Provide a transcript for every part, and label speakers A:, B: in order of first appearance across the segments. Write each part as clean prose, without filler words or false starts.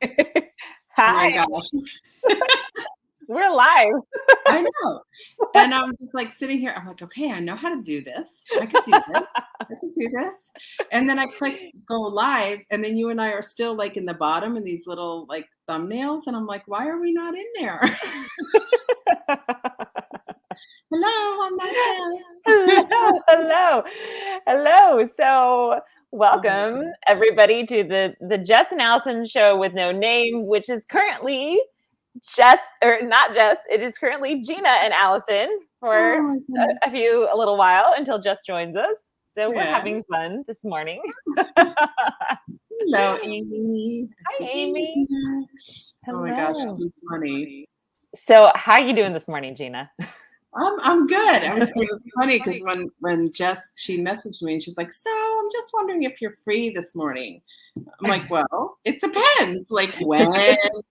A: Oh my
B: Hi,
A: gosh.
B: we're live.
A: I know. And I'm just like sitting here. I'm like, okay, I know how to do this. I could do this. I could do this. And then I click go live. And then you and I are still like in the bottom in these little like thumbnails. And I'm like, why are we not in there? Hello, I'm not Jen.
B: Hello, hello, hello. So,
A: Oh my
B: welcome
A: God.
B: everybody to the Jes and Allison show with no name, which is currently Jess or not Jess. It is currently Gina and Allison for
A: Oh my goodness.
B: a little while until Jess joins us. So we're
A: Yeah.
B: having fun this morning.
A: Hello, Amy. I
B: Hi,
A: see Amy's
B: Amy.
A: here. Oh my gosh,
B: Hello.
A: she's funny.
B: So, how are you doing this morning, Gina?
A: I'm good. It was funny because when Jess she messaged me and she's like, "So I'm just wondering if you're free this morning." I'm like, "Well, it depends. Like when,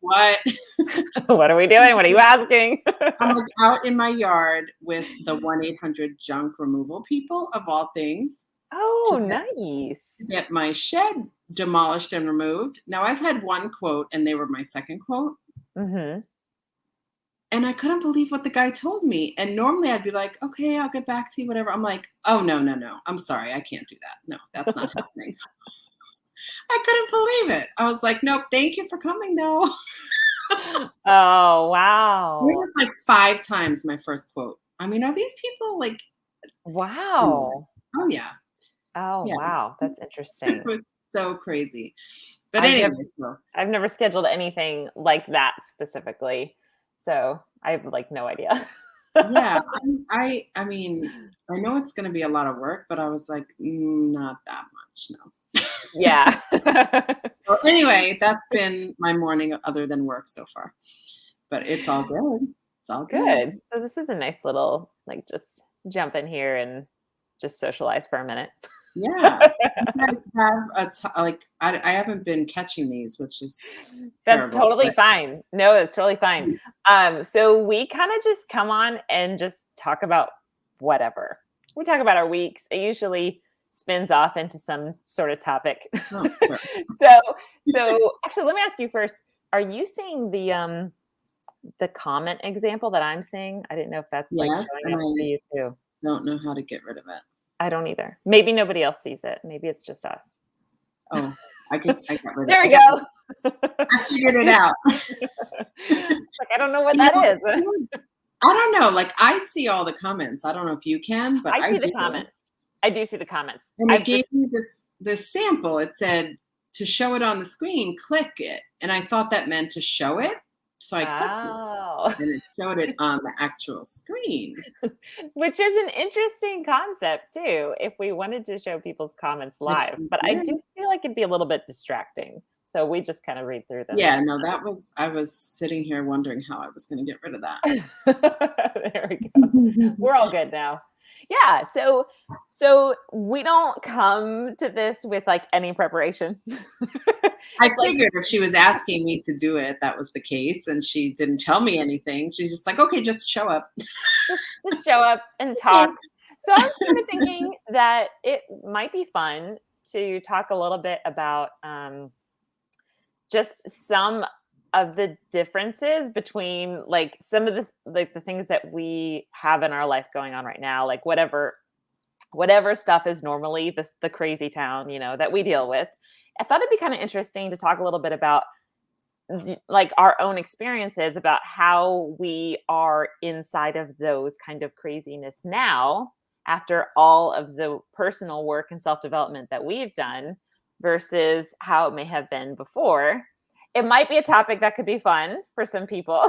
A: what?"
B: What are we doing? What are you asking?
A: I'm like out in my yard with the 1-800 junk removal people of all things to
B: Oh,
A: get,
B: nice.
A: to get my shed demolished and removed. Now I've had one quote and they were my second quote.
B: Mm-hmm.
A: And I couldn't believe what the guy told me. And normally I'd be like, okay, I'll get back to you, whatever. I'm like, oh, no, no, no. I'm sorry. I can't do that. No, that's not happening. I couldn't believe it. I was like, nope, thank you for coming, though.
B: Oh,
A: It
B: wow.
A: was like 5 times my first quote. I mean, are these people like, anyway.
B: Wow.
A: Oh, yeah.
B: Oh,
A: Yeah.
B: wow. That's
A: It
B: interesting.
A: was so crazy. But
B: I've never
A: anyway, so
B: I've never scheduled anything like that specifically. So I have like no idea.
A: yeah, I mean, I know it's going to be a lot of work, but I was like, not that much. No.
B: Yeah.
A: Well, anyway, that's been my morning other than work so far. But it's all good. It's all good.
B: Good. So this is a nice little like just jump in here and just socialize for a minute.
A: Yeah. You guys have like I haven't been catching these, which is
B: That's
A: terrible.
B: totally
A: But
B: fine. No, it's totally fine. So we kind of just come on and just talk about whatever. We talk about our weeks. It usually spins off into some sort of topic.
A: oh, sure.
B: so so actually let me ask you first. Are you seeing the comment example that I'm seeing? I didn't know if that's like
A: Yes,
B: showing
A: and
B: up for
A: I
B: you too.
A: don't know how to get rid of it.
B: I don't either. Maybe nobody else sees it. Maybe it's just us.
A: Oh, I got rid of
B: There we
A: I got
B: go.
A: I figured it out.
B: It's like I don't know what
A: You
B: that
A: know,
B: is.
A: I don't know. Like I see all the comments. I don't know if you can, but
B: I
A: I
B: see the
A: do.
B: comments. I do see the comments.
A: And it
B: I've
A: gave
B: just
A: me this sample. It said to show it on the screen, click it. And I thought that meant to show it. So I clicked it
B: oh,
A: and it showed it on the actual screen.
B: which is an interesting concept too. If we wanted to show people's comments
A: Which
B: live,
A: we
B: but I do
A: did.
B: feel like it'd be a little bit distracting. So we just kind of read through them
A: Yeah, no, I was sitting here wondering how I was going to get rid of that.
B: there we go. We're all good now. Yeah, so we don't come to this with like any preparation.
A: I
B: It's like
A: figured if she was asking me to do it, that was the case. And she didn't tell me anything. She's just like, okay, just show up.
B: just show up and talk. So I was kind of thinking that it might be fun to talk a little bit about just some of the differences between like some of this like the things that we have in our life going on right now, like whatever stuff is normally the crazy town, that we deal with. I thought it'd be kind of interesting to talk a little bit about like our own experiences about how we are inside of those kind of craziness now after all of the personal work and self-development that we've done versus how it may have been before. It might be a topic that could be fun for some people.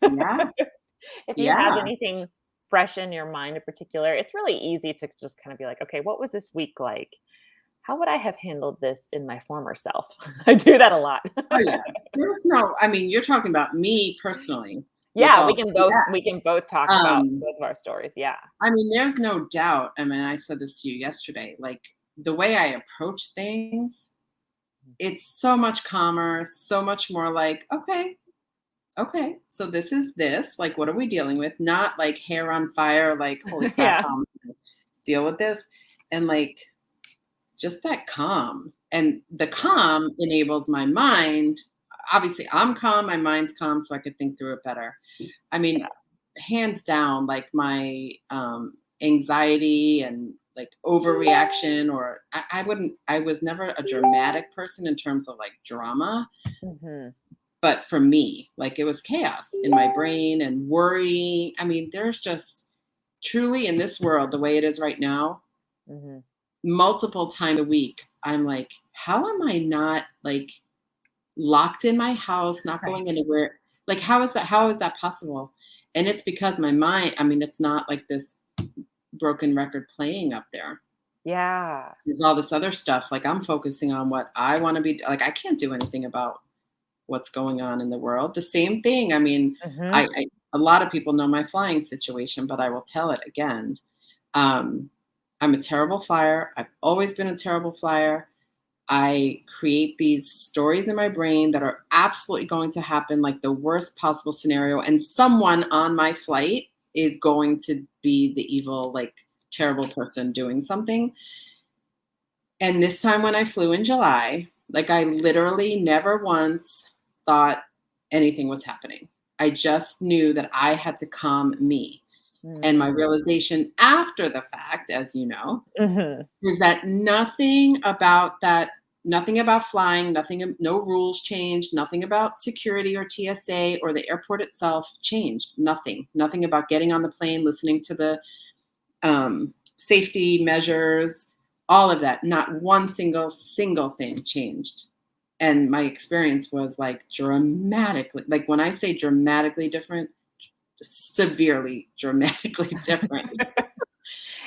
A: Yeah.
B: If you have
A: Yeah.
B: anything fresh in your mind in particular, it's really easy to just kind of be like, okay, what was this week like? How would I have handled this in my former self? I do that a lot.
A: Oh, yeah. There's no, I mean, you're talking about me personally with
B: Yeah,
A: all, yeah.
B: we can both talk about
A: Um,
B: both of our stories. Yeah.
A: I mean, there's no doubt. I mean, I said this to you yesterday, like the way I approach things, it's so much calmer, so much more like, okay, so this is this. Like, what are we dealing with? Not like hair on fire, like, holy crap,
B: Yeah.
A: deal with this. And like, just that calm. And the calm enables my mind. obviously I'm calm, my mind's calm, so I could think through it better. I mean, hands down, like my anxiety and like overreaction, or I was never a dramatic person in terms of like drama.
B: Mm-hmm.
A: But for me, like it was chaos in my brain and worry. I mean, there's just truly in this world, the way it is right now,
B: Mm-hmm.
A: multiple times a week, I'm like, how am I not like locked in my house, not going
B: Right.
A: anywhere? Like, how is that? How is that possible? And it's because my mind, I mean, it's not like this broken record playing up there.
B: Yeah.
A: There's all this other stuff. Like I'm focusing on what I want to be. Like I can't do anything about what's going on in the world. The same thing. I mean,
B: Mm-hmm.
A: a lot of people know my flying situation, but I will tell it again. Um, I'm a terrible flyer. I've always been a terrible flyer. I create these stories in my brain that are absolutely going to happen, like the worst possible scenario. And someone on my flight is going to be the evil, like terrible person doing something. And this time when I flew in July, like I literally never once thought anything was happening. I just knew that I had to calm me. And my realization after the fact, as you know,
B: Mm-hmm.
A: is that nothing about that, nothing about flying, nothing, no rules changed, nothing about security or TSA or the airport itself changed. Nothing about getting on the plane, listening to the safety measures, all of that. Not one single thing changed. And my experience was like dramatically, like when I say dramatically different, severely dramatically different.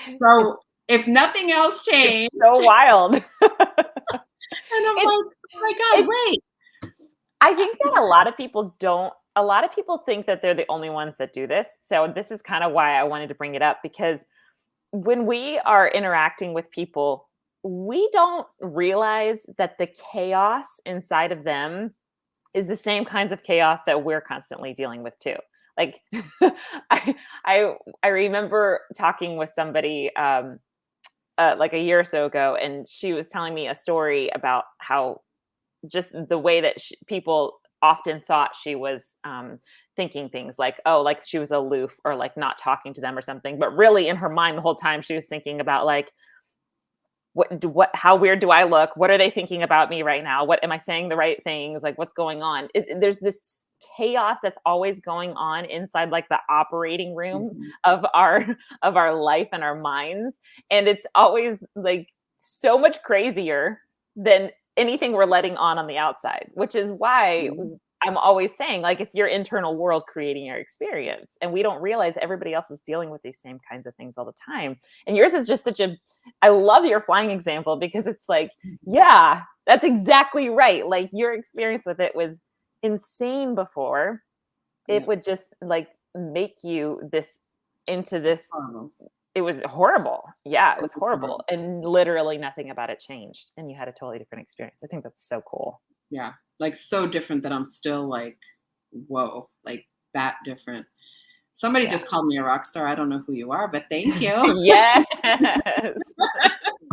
B: It's
A: So if nothing else changed,
B: so wild.
A: and I'm
B: It
A: like, oh my God,
B: it
A: wait.
B: I think that a lot of people think that they're the only ones that do this. So this is kind of why I wanted to bring it up, because when we are interacting with people, we don't realize that the chaos inside of them is the same kinds of chaos that we're constantly dealing with too. Like I I remember talking with somebody like a year or so ago, and she was telling me a story about how just the way that people often thought she was thinking things like, oh, like she was aloof or like not talking to them or something. But really, in her mind, the whole time she was thinking about like, how weird do I look? What are they thinking about me right now? What am I saying the right things? Like, what's going on? There's this chaos that's always going on inside like the operating room
A: Mhm.
B: of our of our life and our minds, and it's always like so much crazier than anything we're letting on the outside, which is why
A: Mhm.
B: I'm always saying like it's your internal world creating your experience, and we don't realize everybody else is dealing with these same kinds of things all the time. And yours is just such a I love your flying example, because it's like, yeah, that's exactly right. Like your experience with it was insane before. It
A: Yeah.
B: would just like make you this into this.
A: Horrible.
B: It was horrible. Yeah, it
A: It
B: was
A: was
B: horrible.
A: horrible.
B: And literally nothing about it changed. And you had a totally different experience. I think that's so cool.
A: Yeah. Like so different that I'm still like, whoa, like that different. Somebody
B: Yeah.
A: just called me a rock star. I don't know who you are, but thank you.
B: Yes.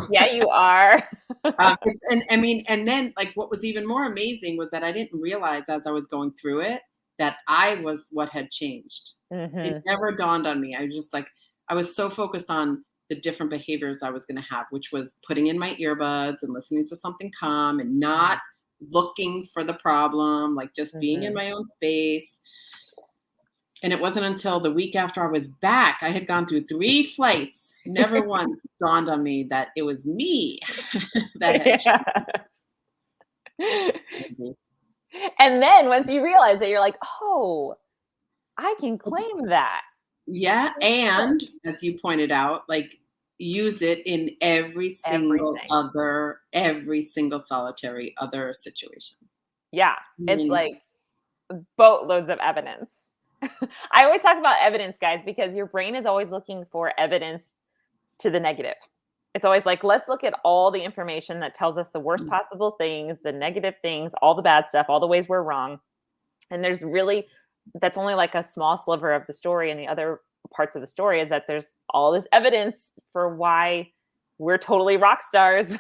B: Yeah, you are.
A: And I mean, and then like what was even more amazing was that I didn't realize as I was going through it that I was what had changed. It
B: Hmm.
A: never dawned on me. I was just like, I was so focused on the different behaviors I was going to have, which was putting in my earbuds and listening to something calm and not looking for the problem, like just being in
B: Hmm.
A: my own space. And it wasn't until the week after I was back, I had gone through 3 flights. Never once dawned on me that it was me that had
B: Yes.
A: changed.
B: And then once you realize that, you're like, "Oh, I can claim that."
A: Yeah, and as you pointed out, like use it in
B: Everything.
A: every single solitary other situation.
B: Yeah, it's
A: Meaning,
B: like boatloads of evidence. I always talk about evidence, guys, because your brain is always looking for evidence to the negative. It's always like, let's look at all the information that tells us the worst possible things, the negative things, all the bad stuff, all the ways we're wrong. And there's really that's only like a small sliver of the story. And the other parts of the story is that there's all this evidence for why we're totally rock stars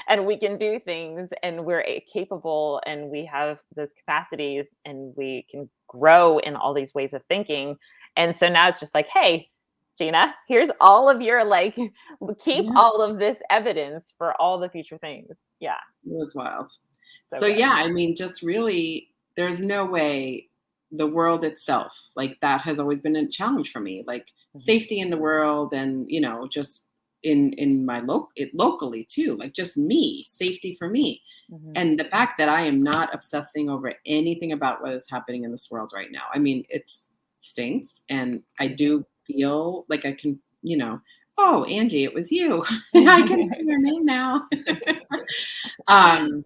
B: and we can do things and we're capable and we have those capacities and we can grow in all these ways of thinking. And so now it's just like, hey, Gina, here's all of your like, keep
A: Yeah,
B: all of this evidence for all the future things. Yeah.
A: it was wild.
B: So
A: So
B: good.
A: yeah, I mean, just really, there's no way the world itself, like that has always been a challenge for me, like
B: Mhm.
A: safety in the world and, just in my locally too, like just me, safety for me.
B: Mhm.
A: And the fact that I am not obsessing over anything about what is happening in this world right now. I mean, it stinks. And I do feel like I can, oh, Angie, it was you. I can see your name now. um,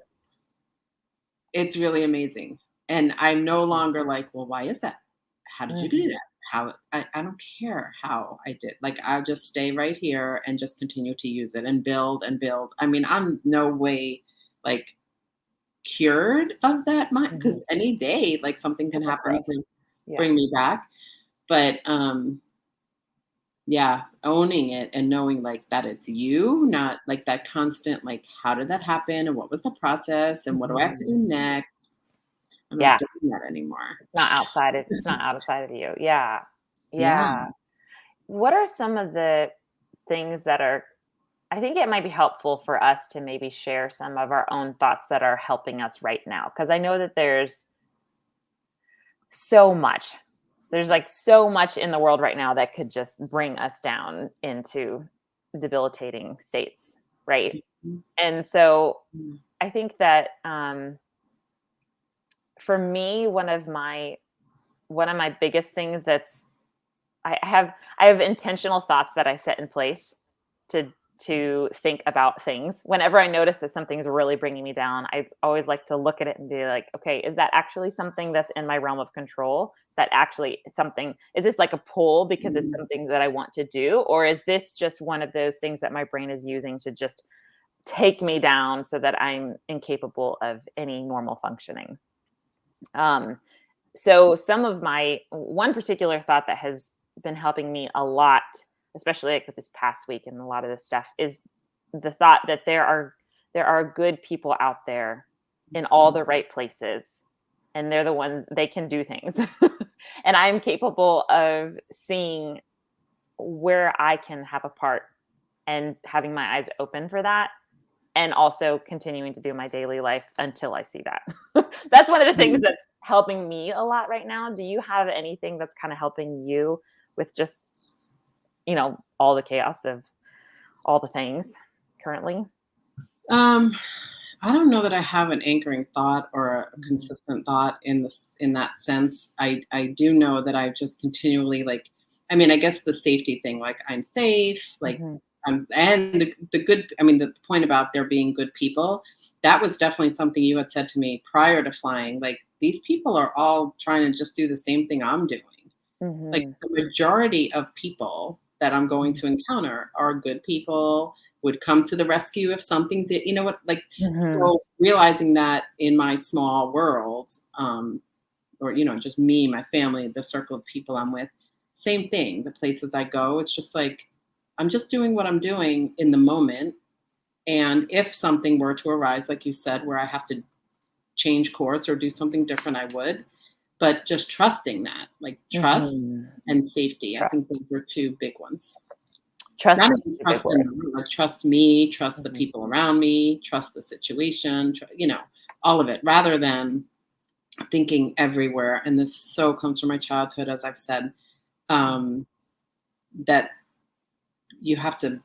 A: it's really amazing. And I'm no longer like, well, why is that? How did you do
B: Mhm.
A: that? I don't care how I did. Like I'll just stay right here and just continue to use it and build and build. I mean, I'm no way like cured of that mind
B: Mhm.
A: because any day like something can
B: It's a
A: happen
B: growth.
A: to
B: Yeah.
A: bring me back. But yeah, owning it and knowing like that it's you, not like that constant like how did that happen and what was the process and what do I have to do
B: Mhm.
A: next? I'm not
B: Yeah.
A: doing that anymore.
B: It's not outside of you. Yeah.
A: Yeah.
B: Yeah. What are some of the things that are I think it might be helpful for us to maybe share some of our own thoughts that are helping us right now because I know that there's so much. There's like so much in the world right now that could just bring us down into debilitating states, right?
A: Mhm.
B: And so
A: Mm.
B: I think that for me, one of my biggest things that's I have intentional thoughts that I set in place to think about things. Whenever I notice that something's really bringing me down, I always like to look at it and be like, okay, is that actually something that's in my realm of control? Is that actually something? Is this like a pull because it's
A: Mm.
B: something that I want to do, or is this just one of those things that my brain is using to just take me down so that I'm incapable of any normal functioning? Um, so some of my one particular thought that has been helping me a lot, especially like with this past week and a lot of this stuff, is the thought that there are good people out there in all the right places, and they're the ones they can do things. And I'm capable of seeing where I can have a part and having my eyes open for that and also continuing to do my daily life until I see that. That's one of the things
A: Mm.
B: that's helping me a lot right now. Do you have anything that's kind of helping you with just, all the chaos of all the things currently?
A: Um, I don't know that I have an anchoring thought or a
B: Mhm.
A: consistent thought in that sense. I do know that I've just continually like, I mean, I guess the safety thing, like I'm safe, like
B: Mhm.
A: and the good. I mean, the point about there being good people, that was definitely something you had said to me prior to flying. Like these people are all trying to just do the same thing I'm doing. Like
B: Mhm.
A: the majority of people that I'm going
B: Mhm.
A: to encounter are good people, would come to the rescue if something did, you know what, like,
B: Mhm.
A: so realizing that in my small world, or, just me, my family, the circle of people I'm with, same thing, the places I go, it's just like, I'm just doing what I'm doing in the moment. And if something were to arise, like you said, where I have to change course or do something different, I would. But just trusting that, like trust
B: Mhm.
A: and safety. I think
B: Trust.
A: those were two big ones.
B: Trust
A: Not
B: is
A: even
B: such a big
A: trust in
B: word.
A: them, like trust me, trust the
B: Mhm.
A: people around me, trust the situation, all of it, rather than thinking everywhere. And this so comes from my childhood, as I've said, um, that you have to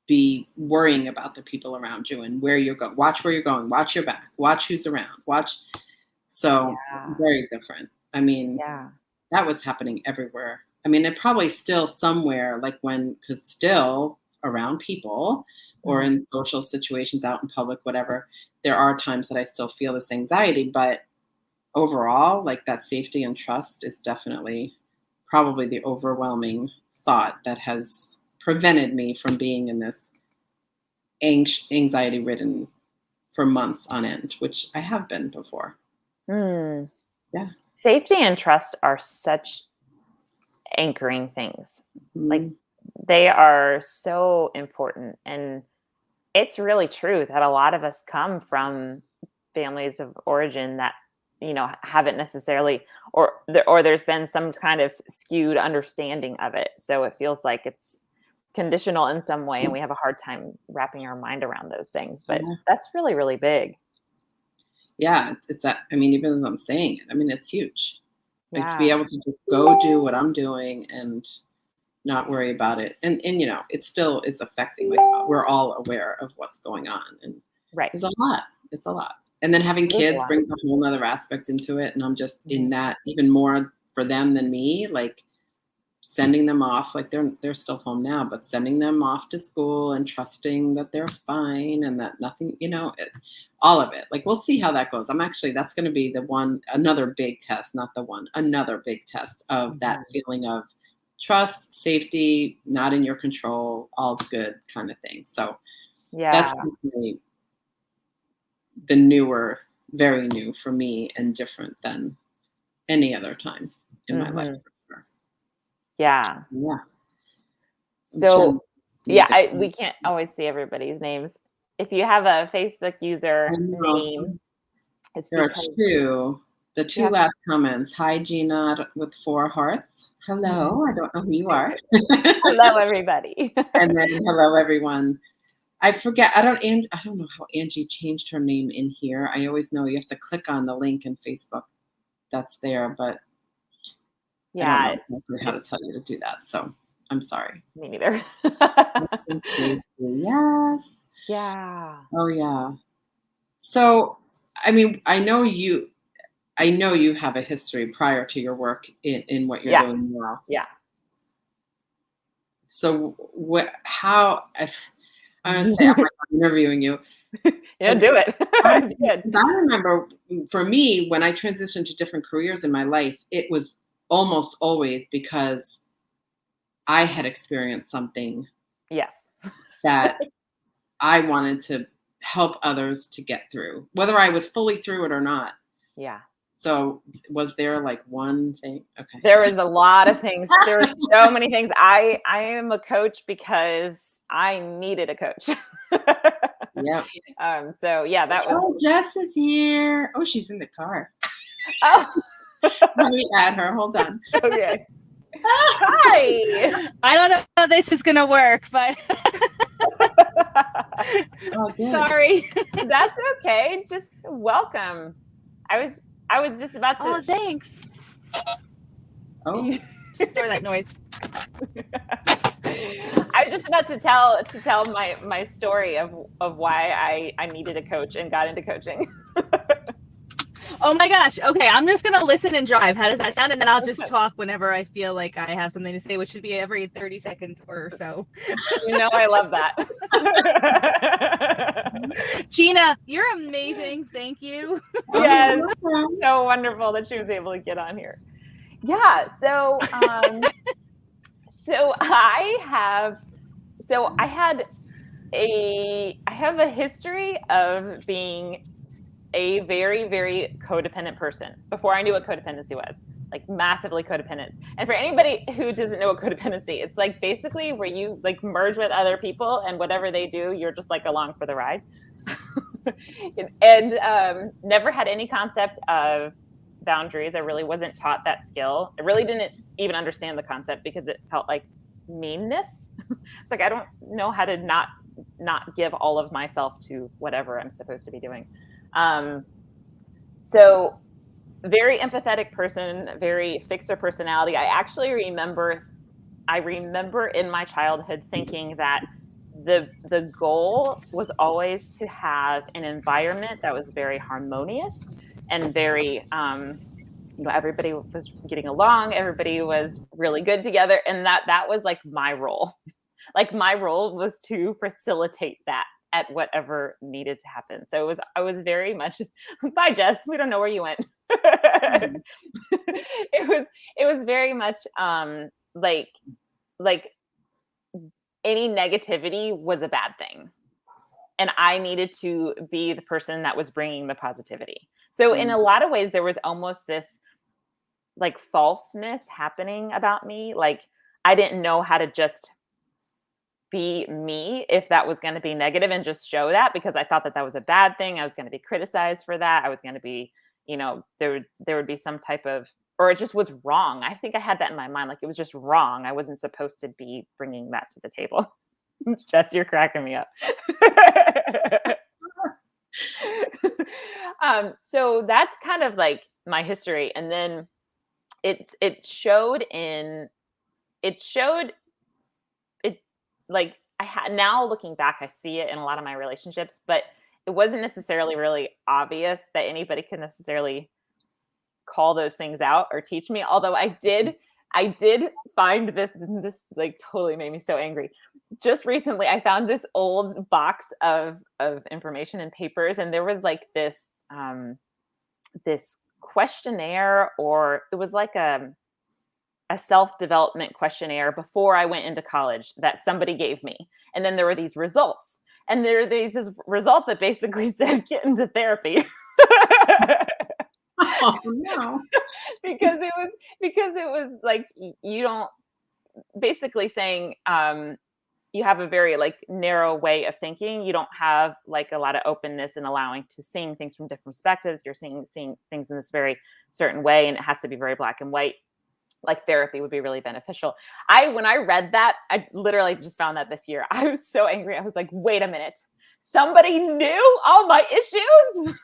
A: be worrying about the people around you and where you're going. Watch where you're going. Watch your back. Watch who's around. Watch. So
B: Yeah.
A: very different. I mean,
B: Yeah.
A: that was happening everywhere. I mean, it probably still somewhere, like because still around people or
B: Mhm.
A: in social situations out in public, whatever, there are times that I still feel this anxiety. But overall, like that safety and trust is definitely probably the overwhelming thought that has prevented me from being in this anxiety ridden for months on end, which I have been before.
B: Mm.
A: Yeah.
B: Safety and trust are such anchoring things. Like
A: Mhm.
B: They are so important. And it's really true that a lot of us come from families of origin that, haven't necessarily, or there's been some kind of skewed understanding of it. So it feels like it's conditional in some way, and we have a hard time wrapping our mind around those things. But
A: Yeah.
B: that's really, really big.
A: Yeah, it's that. I mean, even as I'm saying it, I mean, it's huge. Like to be
B: Yeah.
A: able to just go do what I'm doing and not worry about it. And it still is affecting. Like we're all aware of what's going on, and
B: Right.
A: there's a lot. It's a lot. And then having
B: It is a
A: kids
B: lot.
A: brings a whole nother aspect into it, and I'm just in
B: Mhm.
A: that even more for them than me. Like sending them off, like they're still home now, but sending them off to school and trusting that they're fine and that nothing, all of it. Like we'll see how that goes. That's going to be another big test, not the one, another big test of that
B: Mhm.
A: feeling of trust, safety, not in your control, all's good kind of thing. So
B: Yeah.
A: that's definitely the newer, very new for me and different than any other time in my life.
B: Mhm.
A: For sure.
B: Yeah.
A: Yeah. I'm trying
B: So,
A: to
B: yeah,
A: read the
B: we
A: comments.
B: can't always see everybody's names. If you have a Facebook
A: I
B: user
A: know
B: name, it's
A: there are
B: because
A: two. The
B: you
A: two
B: have.
A: last comments. Hi, Gina, with 4 hearts. Hello. I don't know who you are.
B: Hello, everybody.
A: And then hello, everyone. I forget. I don't know how Angie changed her name in here. I always know you have to click on the link in Facebook that's there, but I don't know
B: Yeah,
A: exactly how to tell you to do that. So I'm sorry.
B: me neither.
A: Yes.
B: Yeah.
A: Oh yeah. So I mean, I know you have a history prior to your work in what you're
B: Yeah.
A: doing now.
B: Yeah.
A: So I'm gonna say I'm like interviewing you. Like,
B: Do it. It's good.
A: 'cause I remember for me, when I transitioned to different careers in my life, it was almost always because I had experienced something
B: Yes.
A: that I wanted to help others to get through, whether I was fully through it or not.
B: Yeah.
A: So was there like one thing? Okay.
B: There was a lot of things. There were so many things. I am a coach because I needed a coach.
A: Yep.
B: So yeah, that was.
A: Oh, Jess is here. Oh, she's in the car.
B: Oh,
A: Let me add her. Hold on.
B: okay. Hi.
C: I don't know how this is gonna work, but
A: Oh, good.
C: sorry.
B: That's okay. Just welcome. I was just about to.
C: Oh, thanks.
A: Oh,
C: Just ignore that noise.
B: I was just about to tell my story of why I needed a coach and got into coaching.
C: Oh my gosh. Okay, I'm just gonna listen and drive. How does that sound? And then I'll just talk whenever I feel like I have something to say, which should be every 30 seconds or so.
B: I love that.
C: Gina, you're amazing. Thank you.
B: Yes, so wonderful that she was able to get on here. Yeah, so so I have I have a history of being a very, very codependent person before I knew what codependency was, like massively codependent. And for anybody who doesn't know what codependency, it's like basically where you like merge with other people and whatever they do, you're just like along for the ride. And never had any concept of boundaries. I really wasn't taught that skill. I really didn't even understand the concept because it felt like meanness. It's like I don't know how to not give all of myself to whatever I'm supposed to be doing. So very empathetic person, very fixer personality. I actually remember in my childhood thinking that the goal was always to have an environment that was very harmonious and very everybody was getting along, everybody was really good together, and that was like my role. Like my role was to facilitate that at whatever needed to happen. So I was very much bye Jess, we don't know where you went. It was very much like any negativity was a bad thing. And I needed to be the person that was bringing the positivity. So in a lot of ways, there was almost this like falseness happening about me. Like I didn't know how to just be me if that was going to be negative and just show that, because I thought that that was a bad thing. I was going to be criticized for that. I was going to be, there would be some type of, or it just was wrong. I think I had that in my mind. Like, it was just wrong. I wasn't supposed to be bringing that to the table. Jess, you're cracking me up. So that's kind of like my history. And then it showed like now looking back, I see it in a lot of my relationships, but it wasn't necessarily really obvious that anybody could necessarily call those things out or teach me. Although I did find this like totally made me so angry. Just recently, I found this old box of information and papers, and there was like this questionnaire, or it was like a self-development questionnaire before I went into college that somebody gave me. And then there were these results. And there are these results that basically said, get into therapy.
A: Oh, no.
B: because it was like, you don't, basically saying, you have a very like narrow way of thinking. You don't have like a lot of openness and allowing to seeing things from different perspectives. You're seeing things in this very certain way, and it has to be very black and white. Like, therapy would be really beneficial. When I read that, I literally just found that this year. I was so angry. I was like, wait a minute. Somebody knew all my issues.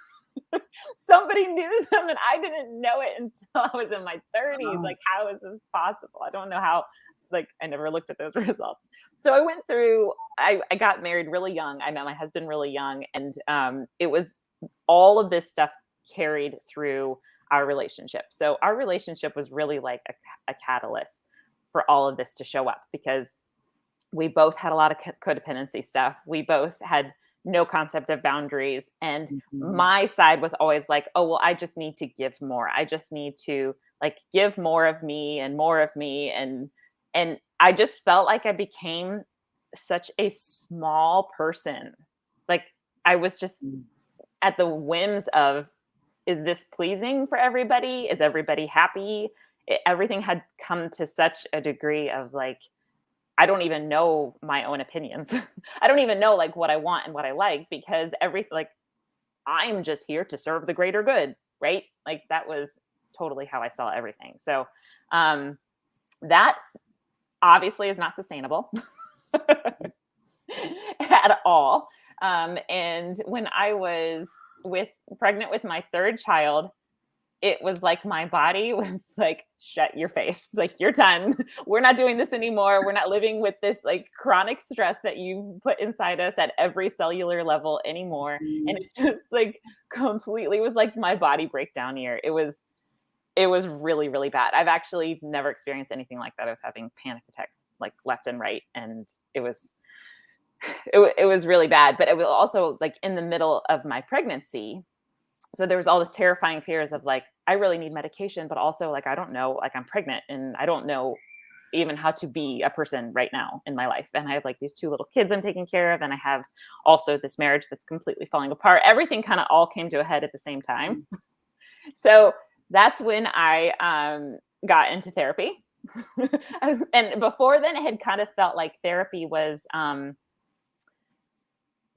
B: Somebody knew them, and I didn't know it until I was in my 30s. Like, how is this possible? I don't know how. Like, I never looked at those results. So I went through, I got married really young. I met my husband really young. And it was all of this stuff carried through our relationship. So our relationship was really like a catalyst for all of this to show up, because we both had a lot of codependency stuff. We both had no concept of boundaries. And my side was always like, oh, well, I just need to give more. I just need to like give more of me and more of me. And I just felt like I became such a small person. Like, I was just at the whims of, is this pleasing for everybody? Is everybody happy? Everything had come to such a degree of like, I don't even know my own opinions. I don't even know like what I want and what I like, because I'm just here to serve the greater good, right? Like, that was totally how I saw everything. So that obviously is not sustainable at all. And when I was pregnant with my third child, it was like my body was like, shut your face. Like, you're done. We're not doing this anymore. We're not living with this like chronic stress that you put inside us at every cellular level anymore. And it just like completely was like my body breakdown year. It was really, really bad. I've actually never experienced anything like that. I was having panic attacks like left and right. And it was really bad. But it was also like in the middle of my pregnancy. So there was all this terrifying fears of like, I really need medication, but also like, I don't know, like I'm pregnant and I don't know even how to be a person right now in my life. And I have like these 2 little kids I'm taking care of. And I have also this marriage that's completely falling apart. Everything kind of all came to a head at the same time. So that's when I got into therapy. And before then, it had kind of felt like therapy was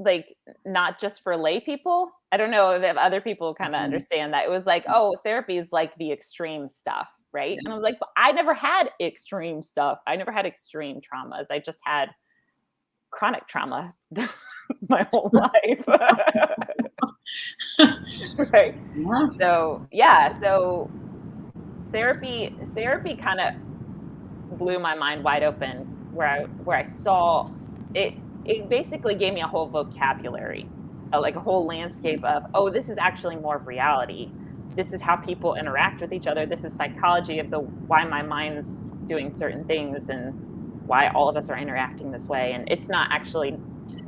B: like not just for lay people. I don't know if other people kind of understand that. It was like, oh, therapy is like the extreme stuff, right? And I was like, but I never had extreme stuff. I never had extreme traumas. I just had chronic trauma my whole life. Right. Yeah. So therapy kind of blew my mind wide open, where I saw it. It basically gave me a whole vocabulary, like a whole landscape of, oh, this is actually more of reality. This is how people interact with each other. This is psychology of why my mind's doing certain things and why all of us are interacting this way. And it's not actually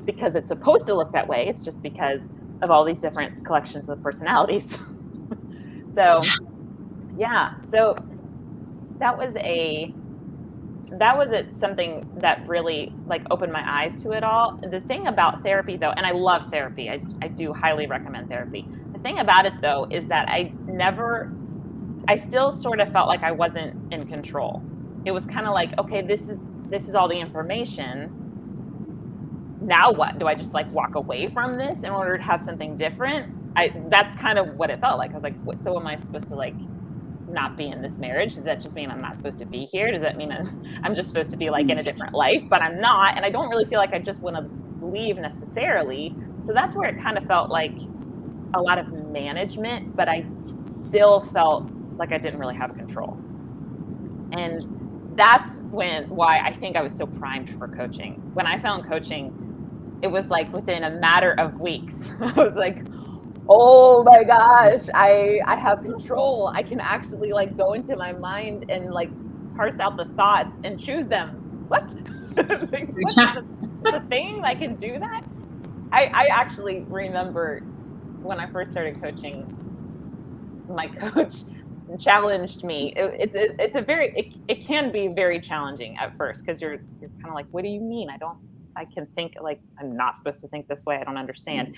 B: because it's supposed to look that way. It's just because of all these different collections of personalities. So yeah, so that was something that really like opened my eyes to it all. The thing about therapy though, and I love therapy, I do highly recommend therapy. The thing about it though is that I still sort of felt like I wasn't in control. It was kind of like, okay, this is all the information, now what? Do I just like walk away from this in order to have something different? That's kind of what it felt like. I was like, so am I supposed to like not be in this marriage? Does that just mean I'm not supposed to be here? Does that mean I'm just supposed to be like in a different life? But I'm not, and I don't really feel like I just want to leave necessarily. So that's where it kind of felt like a lot of management, but I still felt like I didn't really have control. And that's why I think I was so primed for coaching. When I found coaching, it was like within a matter of weeks. I was like, oh my gosh, I have control. I can actually like go into my mind and like parse out the thoughts and choose them. What? Like, what's the thing? I can do that? I actually remember when I first started coaching, my coach challenged me. It can be very challenging at first because you're kind of like, what do you mean? I can think like I'm not supposed to think this way. I don't understand.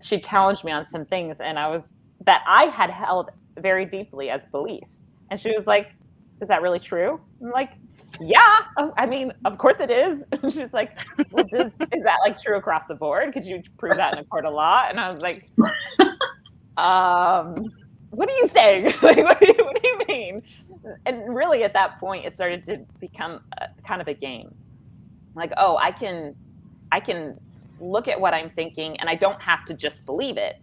B: She challenged me on some things that I had held very deeply as beliefs. And she was like, is that really true? I'm like, yeah, I mean, of course it is. She's like, well, is that like true across the board? Could you prove that in a court of law? And I was like, what are you saying? Like, what do you mean? And really at that point, it started to become kind of a game. Like, oh, I can look at what I'm thinking and I don't have to just believe it.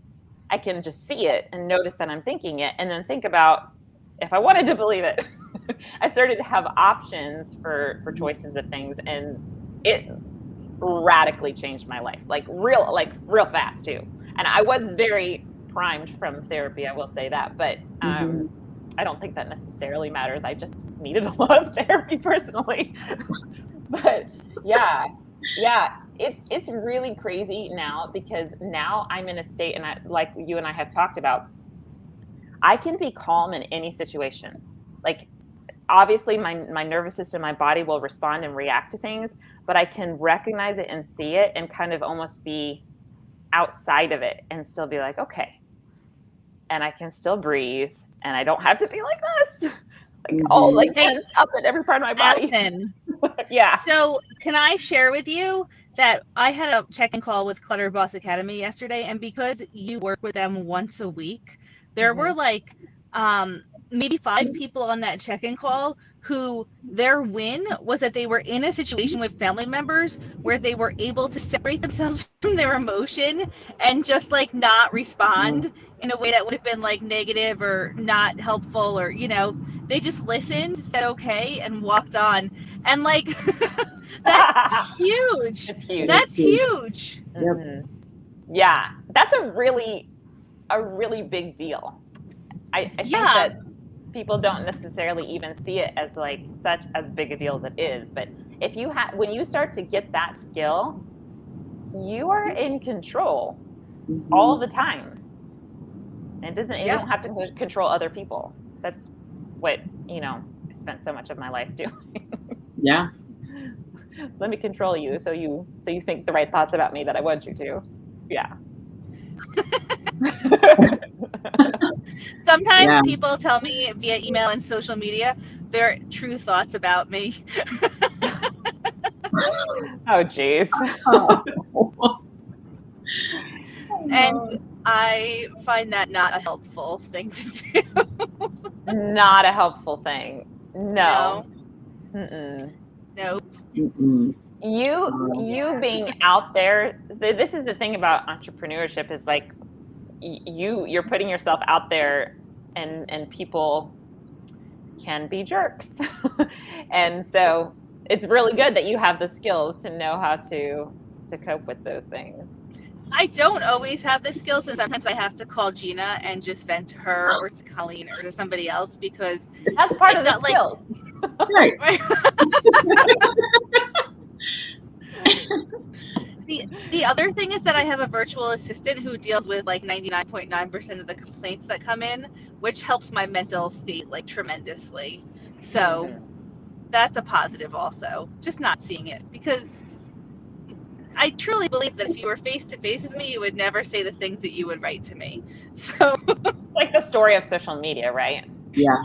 B: I can just see it and notice that I'm thinking it and then think about if I wanted to believe it. I started to have options for choices of things, and it radically changed my life, like real fast too. And I was very primed from therapy, I will say that, but I don't think that necessarily matters. I just needed a lot of therapy personally. But yeah, it's really crazy now because now I'm in a state, and like you and I have talked about, I can be calm in any situation. Like, obviously my nervous system, my body will respond and react to things, but I can recognize it and see it and kind of almost be outside of it and still be like, okay. And I can still breathe and I don't have to be like this. Like, all like tense up in every part of my body.
C: Allison.
B: Yeah.
C: So can I share with you that I had a check-in call with Clutter Boss Academy yesterday, and because you work with them once a week, there were like maybe 5 people on that check-in call who their win was that they were in a situation with family members where they were able to separate themselves from their emotion and just like not respond in a way that would have been like negative or not helpful, or they just listened, said okay, and walked on. And like that's huge.
B: It's huge.
C: That's huge.
B: Yeah, that's a really big deal. I think that people don't necessarily even see it as like such as big a deal as it is. But if you when you start to get that skill, you are in control all the time. It doesn't. You don't have to control other people. That's what I spent so much of my life doing.
A: Yeah.
B: Let me control you, so you think the right thoughts about me that I want you to. Yeah.
C: Sometimes people tell me via email and social media their true thoughts about me.
B: Oh, geez.
C: And I find that not a helpful thing to do.
B: Not a helpful thing. No.
C: Nope.
B: You being out there, this is the thing about entrepreneurship, is like you're putting yourself out there, and people can be jerks. And so it's really good that you have the skills to know how to cope with those things.
C: I don't always have the skills, and sometimes I have to call Gina and just vent to her or to Colleen or to somebody else, because
B: that's part of the skills.
A: Right.
C: The other thing is that I have a virtual assistant who deals with like 99.9% of the complaints that come in, which helps my mental state like tremendously. So that's a positive also, just not seeing it, because I truly believe that if you were face to face with me, you would never say the things that you would write to me. So
B: it's like the story of social media, right?
A: Yeah.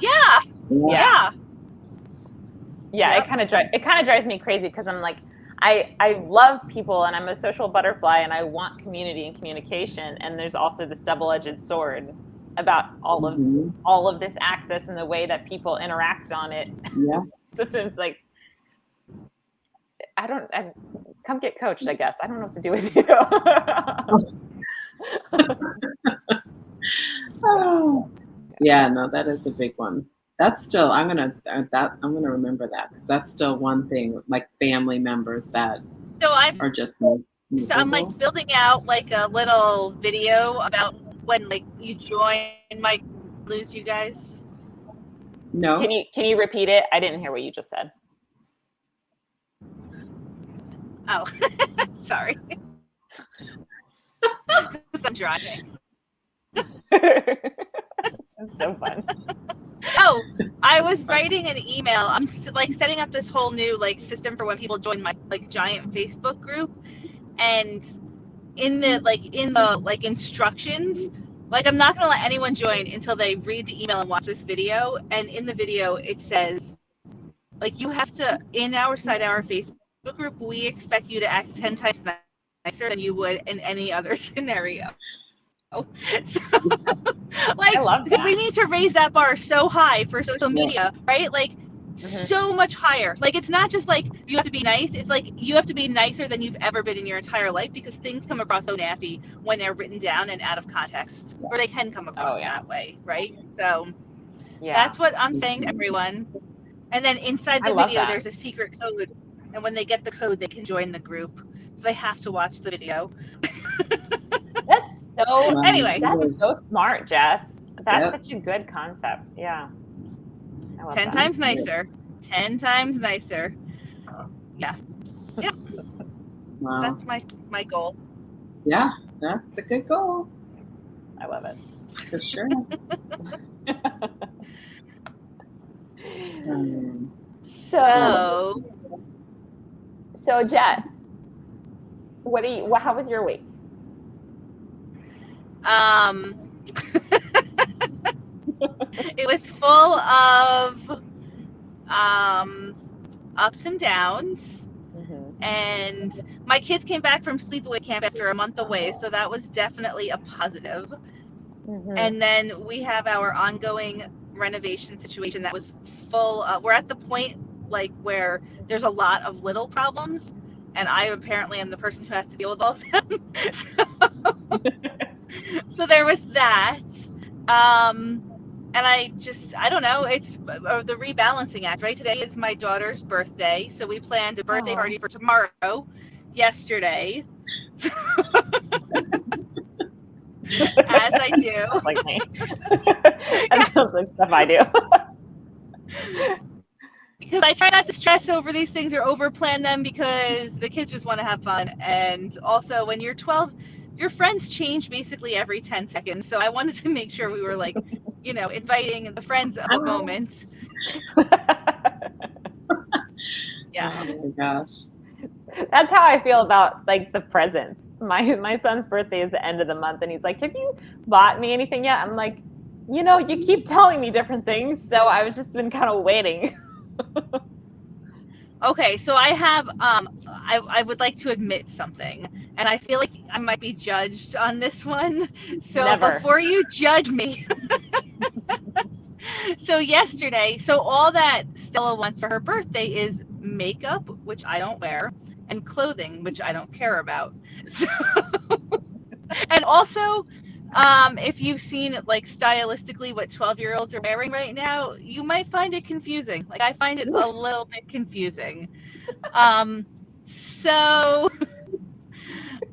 C: Yeah.
B: It kind of drives me crazy, because I'm like, I love people and I'm a social butterfly and I want community and communication. And there's also this double-edged sword about all of this access and the way that people interact on it.
A: Yeah.
B: Sometimes like, come get coached, I guess. I don't know what to do with you.
A: Oh. Yeah, no, that is a big one. That's still, I'm gonna remember that, because that's still one thing, like family members that are just
C: I'm like building out like a little video about when like you join my lose you guys.
A: No.
B: Can you repeat it? I didn't hear what you just said.
C: Oh, sorry. Because I'm driving.
B: This is so fun.
C: Oh, I was writing an email. I'm like setting up this whole new like system for when people join my like giant Facebook group, and in the instructions, like I'm not gonna let anyone join until they read the email and watch this video. And in the video, it says like you have to our Facebook group. We expect you to act 10 times nicer than you would in any other scenario. So, like, because we need to raise that bar so high for social media, right? Like, so much higher. Like, it's not just like you have to be nice. It's like you have to be nicer than you've ever been in your entire life, because things come across so nasty when they're written down and out of context, or they can come across that way, right? So, that's what I'm saying to everyone. And then inside the video, there's a secret code, and when they get the code, they can join the group. So they have to watch the video.
B: That's so that's so smart, Jes. That's such a good concept. Yeah.
C: 10 times nicer. 10 times nicer. Yeah. Yeah.
A: Wow.
C: That's my goal.
A: Yeah, that's a good goal.
B: I love it.
A: For sure.
B: So Jes, how was your week?
C: It was full of ups and downs. And my kids came back from sleepaway camp after a month away, so that was definitely a positive. And then we have our ongoing renovation situation that was full. We're at the point like where there's a lot of little problems, and I apparently am the person who has to deal with all of them. So there was that. And I don't know, it's the rebalancing act, right? Today is my daughter's birthday, so we planned a birthday party for tomorrow, yesterday. As I do.
B: Like me. That sounds like stuff I do.
C: Because I try not to stress over these things or over-plan them, because the kids just want to have fun. And also, when you're 12, your friends change basically every 10 seconds. So I wanted to make sure we were like, inviting the friends of the moment. Yeah.
A: Oh my gosh.
B: That's how I feel about like the presents. My son's birthday is the end of the month, and he's like, "Have you bought me anything yet?" I'm like, you keep telling me different things, so I've just been kind of waiting.
C: Okay, so I have I would like to admit something, and I feel like I might be judged on this one. So before you judge me. So yesterday, all that Stella wants for her birthday is makeup, which I don't wear, and clothing, which I don't care about. So, and also, if you've seen like stylistically what 12-year-olds are wearing right now, you might find it confusing. Like I find it a little bit confusing. So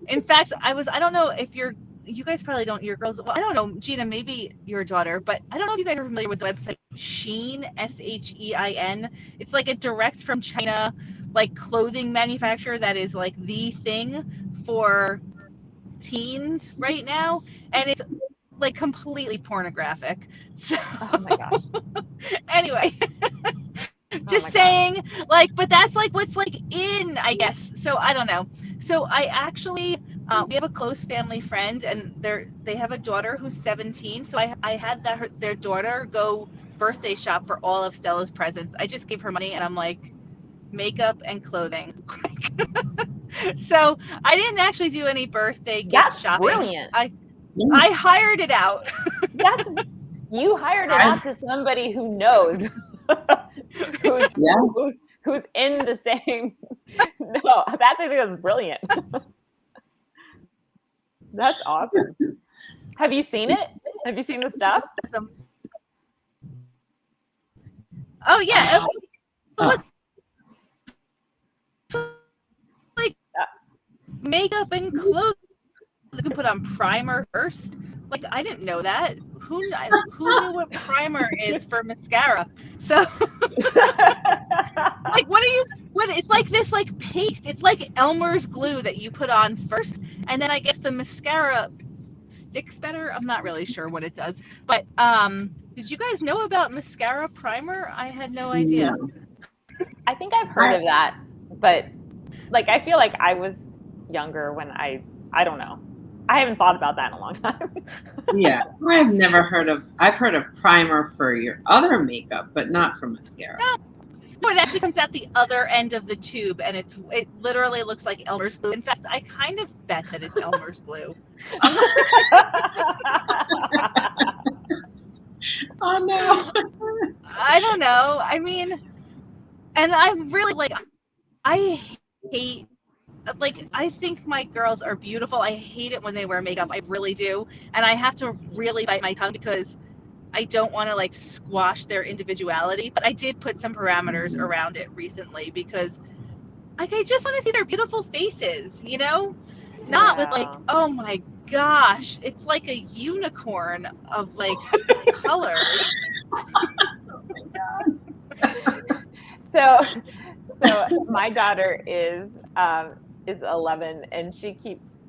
C: in fact, I don't know if you guys probably don't, your girls, well, I don't know, Gina, maybe your daughter, but I don't know if you guys are familiar with the website Shein, Shein. It's like a direct from China, like clothing manufacturer that is like the thing for teens right now. And it's like completely pornographic. So,
B: oh my gosh.
C: Anyway, just saying, like, but that's like what's like in, I guess. So I don't know. So I actually, we have a close family friend, and they have a daughter who's 17. So I had their daughter go birthday shop for all of Stella's presents. I just gave her money, and I'm like, makeup, and clothing. So I didn't actually do any birthday gift
B: That's
C: shopping.
B: brilliant.
C: I hired it out.
B: You hired it out to somebody who knows, who's in the same. No, I think that's brilliant. That's awesome. Have you seen it? Have you seen the stuff?
C: Oh yeah. Like makeup and clothes. You can put on primer first. Like I didn't know that. Who knew what primer is for mascara? So like what it's like this like paste. It's like Elmer's glue that you put on first, and then I guess the mascara sticks better. I'm not really sure what it does. But did you guys know about mascara primer? I had no idea.
A: No.
B: I think I've heard of that, but like I feel like I was younger when I don't know. I haven't thought about that in a long time.
A: Yeah, I've heard of primer for your other makeup, but not for mascara.
C: No, it actually comes out the other end of the tube, and it literally looks like Elmer's glue. In fact, I kind of bet that it's Elmer's glue.
A: Oh no!
C: I don't know. I mean, and I'm really like, I hate. Like, I think my girls are beautiful. I hate it when they wear makeup. I really do. And I have to really bite my tongue because I don't want to like squash their individuality. But I did put some parameters around it recently because like I just want to see their beautiful faces, you know? Not with like, oh my gosh, it's like a unicorn of like colors.
B: Oh my God. So my daughter is 11, and she keeps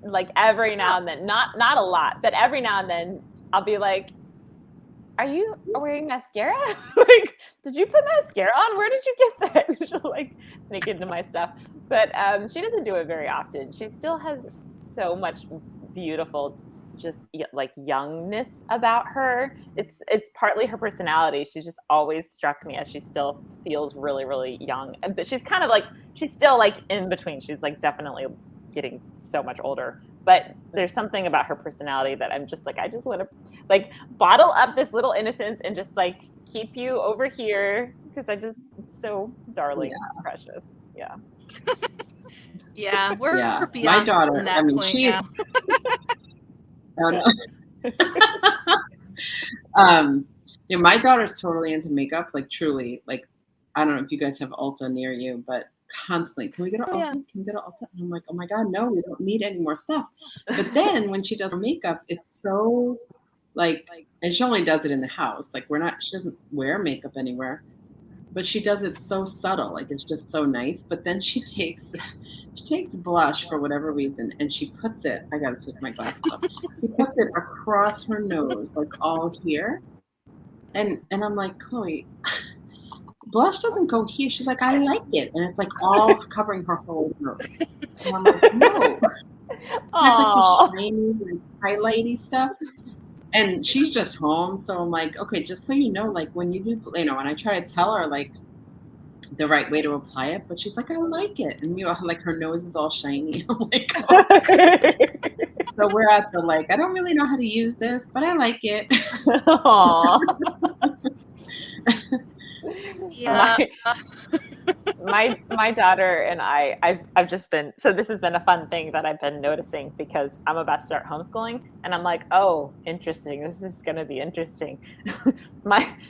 B: like every now and then, not a lot, but every now and then I'll be like, are you wearing mascara? Like, did you put mascara on? Where did you get that? She'll like sneak into my stuff, but she doesn't do it very often. She still has so much beautiful just like youngness about her. It's partly her personality. She's just always struck me as she still feels really, really young. But she's kind of like, she's still like in between. She's like definitely getting so much older. But there's something about her personality that I'm just like, I just want to like bottle up this little innocence and just like keep you over here because it's so darling, it's precious. Yeah.
C: Yeah, we're beyond
A: my daughter.
C: that point
A: she's.
C: now.
A: My daughter's totally into makeup, like truly. Like, I don't know if you guys have Ulta near you, but constantly, can we go to Ulta?
C: Yeah.
A: Can we go to Ulta? And I'm like, oh my God, no, we don't need any more stuff. But then when she does her makeup, it's so like, and she only does it in the house. Like she doesn't wear makeup anywhere, but she does it so subtle. Like it's just so nice. But then she takes blush for whatever reason, and she puts it, I gotta take my glasses off. She puts it across her nose, like all here. And I'm like, Chloe, blush doesn't go here. She's like, I like it. And it's like all covering her whole nose. And I'm like, no. It's like the shiny, like highlighty stuff. And she's just home. So I'm like, okay, just so you know, like when you do, and I try to tell her like the right way to apply it, but she's like, I like it. And like her nose is all shiny. I'm like, oh. So we're at the like, I don't really know how to use this, but I like it.
C: Yeah.
B: My daughter and I've just been, so this has been a fun thing that I've been noticing because I'm about to start homeschooling and I'm like, oh, interesting. This is going to be interesting.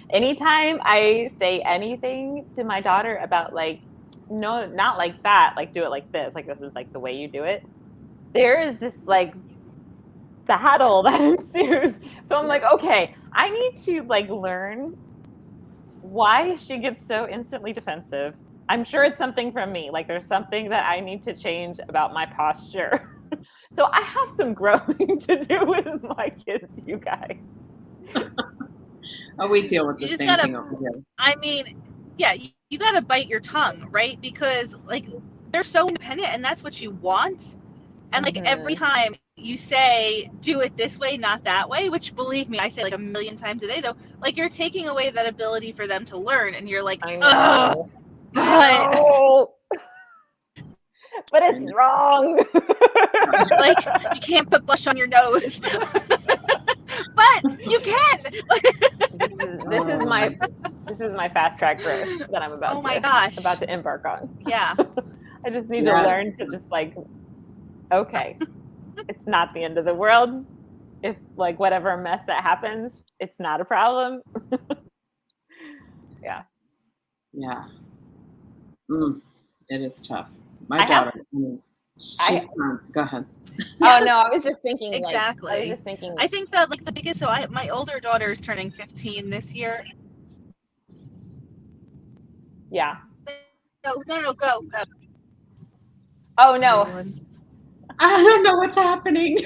B: Anytime I say anything to my daughter about like, no, not like that, like do it like this, like this is like the way you do it. There is this like battle that ensues. So I'm like, okay, I need to like learn why she gets so instantly defensive. I'm sure it's something from me. Like there's something that I need to change about my posture. So I have some growing to do with my kids, you guys.
A: Oh, we deal with the same thing over here.
C: I mean, yeah, you got to bite your tongue, right? Because like they're so independent and that's what you want. And like every time you say, do it this way, not that way, which believe me, I say like a million times a day though, like you're taking away that ability for them to learn and you're like, oh, But
B: No. But it's wrong.
C: like you can't put blush on your nose. But you can.
B: This is my fast track growth that I'm
C: Oh my gosh.
B: about to embark on.
C: Yeah.
B: I just need to learn to just like, okay, it's not the end of the world. If like whatever mess that happens, it's not a problem. Yeah.
A: Yeah. It is tough. My
B: I have
A: daughter,
B: to-
A: she's go ahead.
B: Oh no, I was just thinking
C: Exactly.
B: I was just thinking
C: I think that like the biggest. So my older daughter is turning 15 this year.
B: yeah.
C: No, go.
B: Oh no.
C: Anyone?
A: I don't know what's happening.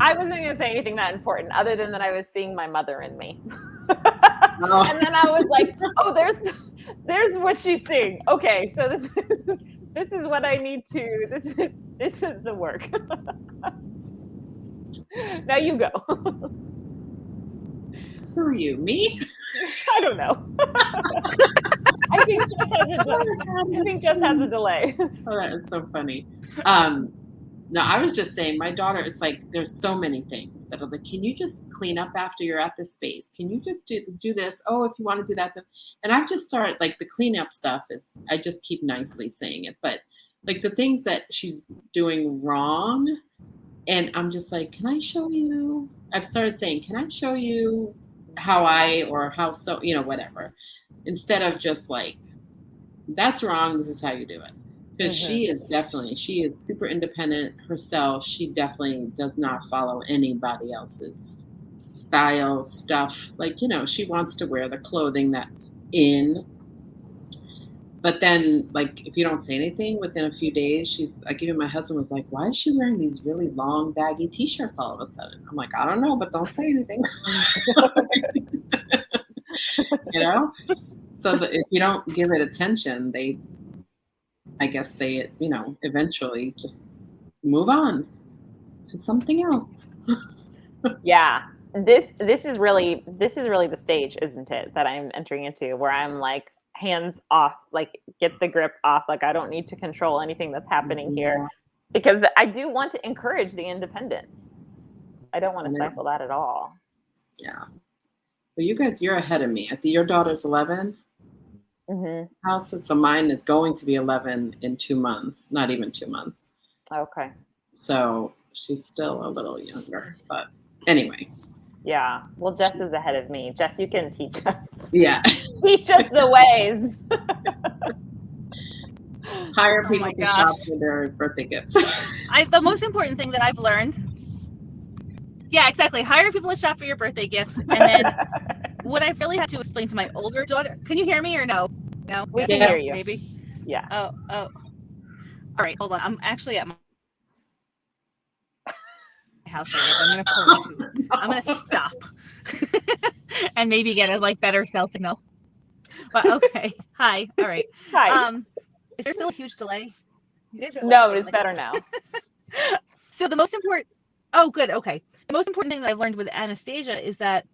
B: I wasn't going to say anything that important other than that I was seeing my mother in me.
A: Oh.
B: And then I was like, oh, there's what she's seeing. Okay, so this is what I need to, this is the work. Now you go.
A: Who are you? Me?
B: I don't know. I think Jes has a delay.
A: Oh, that is so funny. No, I was just saying, my daughter is like, there's so many things that are like, can you just clean up after you're at this space? Can you just do this? Oh, if you want to do that. And I've just started, like, the cleanup stuff is, I just keep nicely saying it, but like the things that she's doing wrong, and I'm just like, can I show you? I've started saying, can I show you how whatever, instead of just like, that's wrong, this is how you do it. Because she is super independent herself. She definitely does not follow anybody else's style stuff. Like, she wants to wear the clothing that's in. But then, like, if you don't say anything within a few days, she's like, even my husband was like, why is she wearing these really long, baggy t-shirts all of a sudden? I'm like, I don't know, but don't say anything. So that if you don't give it attention, I guess they, eventually just move on to something else.
B: Yeah. This is really the stage, isn't it, that I'm entering into, where I'm like, hands off, like get the grip off, like I don't need to control anything that's happening here, because I do want to encourage the independence. I don't want to stifle that at all.
A: Yeah. Well, you guys, you're ahead of me. I think your daughter's 11.
B: Mm-hmm.
A: So mine is going to be 11 in 2 months, not even 2 months.
B: Okay.
A: So she's still a little younger, but anyway.
B: Yeah. Well, Jes is ahead of me. Jes, you can teach us.
A: Yeah.
B: Teach us the ways.
A: Hire people to shop for their birthday gifts.
C: The most important thing that I've learned. Yeah, exactly. Hire people to shop for your birthday gifts. And then what I've really had to explain to my older daughter. Can you hear me or no? No?
B: We can hear you.
C: Maybe?
B: Yeah.
C: Oh. All right, hold on. I'm actually at my house right now. I'm going to pull into it. I'm going to stop. And maybe get a better cell signal. But okay. Hi. All right.
B: Hi.
C: Is there still a huge delay?
B: No, it's better now.
C: So the most important. Oh, good. Okay. The most important thing that I've learned with Anastasia is that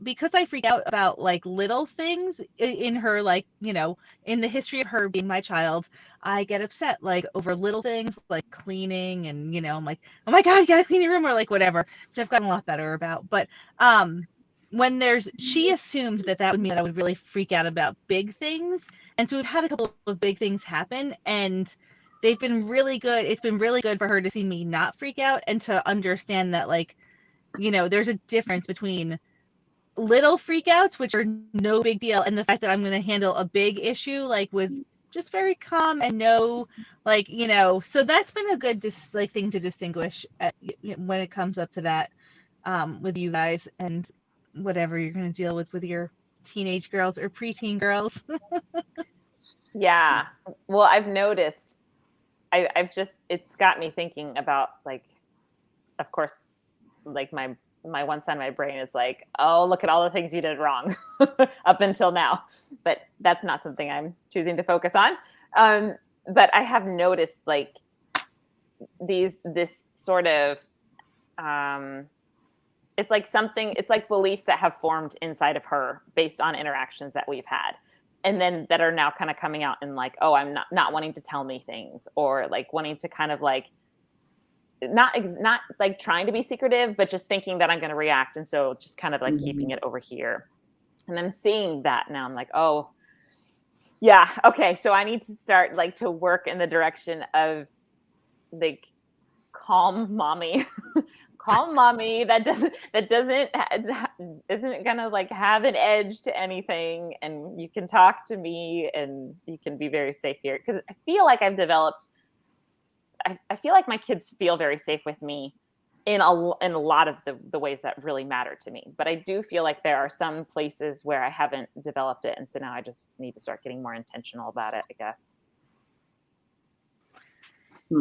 C: because I freak out about little things in her, in the history of her being my child, I get upset over little things like cleaning, and I'm like, oh my God, you gotta clean your room, or whatever, which I've gotten a lot better about. But when she assumed that would mean that I would really freak out about big things, and so we've had a couple of big things happen, and they've been really good. It's been really good for her to see me not freak out and to understand that there's a difference between little freakouts, which are no big deal, and the fact that I'm going to handle a big issue with just very calm and so that's been a good thing to distinguish when it comes up to that with you guys and whatever you're going to deal with your teenage girls or preteen girls.
B: Yeah. Well, I've noticed it's got me thinking about of course, my one side of my brain is like, oh, look at all the things you did wrong up until now. But that's not something I'm choosing to focus on. But I have noticed this sort of it's like something, it's like beliefs that have formed inside of her based on interactions that we've had. And then that are now kind of coming out and like, oh, I'm not wanting to tell me things, or like wanting to kind of like, not like trying to be secretive, but just thinking that I'm going to react. And so just kind of like keeping it over here. And then seeing that now I'm like, oh yeah, okay. So I need to start like to work in the direction of like calm mommy, calm mommy that isn't gonna like have an edge to anything, and you can talk to me and you can be very safe here, because I feel like I've developed. I feel like my kids feel very safe with me in a lot of the ways that really matter to me. But I do feel like there are some places where I haven't developed it, and so now I just need to start getting more intentional about it, I guess.